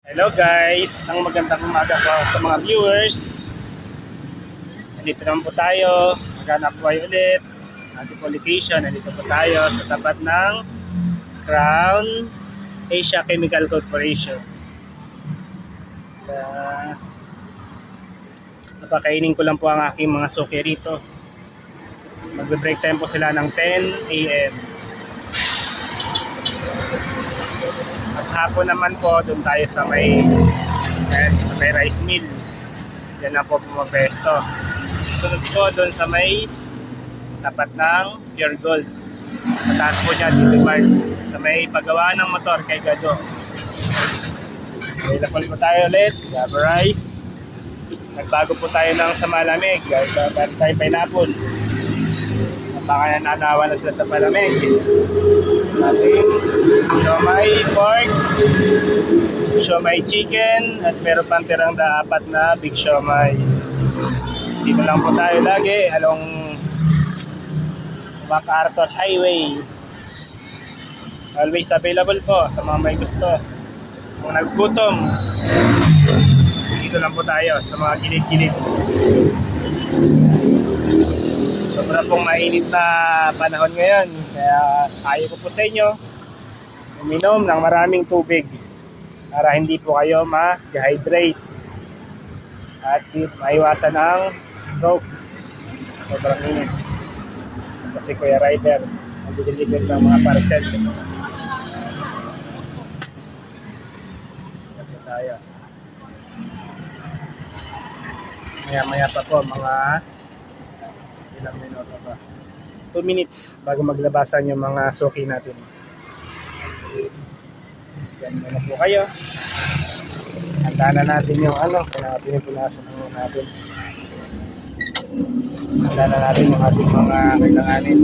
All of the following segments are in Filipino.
Hello guys, ang magandang umaga po sa mga viewers. Nandito naman po tayo, maghanap po kayo ulit. Ating po location, nandito po tayo sa tapat ng Crown Asia Chemical Corporation. Napakainin ko lang po ang aking mga suki rito. Magbe-break time po sila ng 10 AM. At hapon naman po, doon tayo sa may rice mill. Diyan na po pumapesto. Sunod po doon sa may tapat ng Pure Gold. Mataas po niya dito Mart. Sa may paggawa ng motor kay Gado. Available po tayo ulit. Java Rice. Nagbago po tayo ng sa malamig. Meron tayo pineapple. Baka nananawa na sila sa palamig. Ating siomai pork, siomai chicken, at meron pang tirang apat na big siomai. Dito lang po tayo lagi, along MacArthur Highway. Always available po sa mga may gusto. Kung naggutom, dito lang po tayo sa mga gilid-gilid. Sobra pong mainit na panahon ngayon, kaya ayaw ko po sa inyo uminom ng maraming tubig para hindi po kayo ma-dehydrate at maiwasan ang stroke. Sobrang init. Kasi Kuya Rider ang deliver ng mga parcel. Ito tayo. Maya pa po, mga ilang minuto pa. 2 minutes bago maglabasan yung mga suki natin. Yan muna po kayo. Handa na natin yung pinupunasan natin. Handa na natin yung ating mga kailanganin.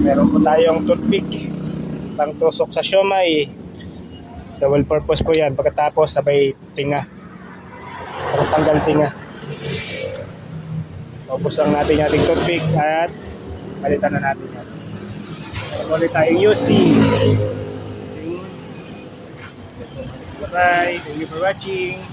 Meron po tayong toothpick pang tusok sa siomai. Double purpose po yan. Pagkatapos sabay tinga. Para tanggal tinga. Ubus lang natin yung ating toothpick at palitan na natin yan. Meron ulit tayong UC. Bye. Thank you for watching.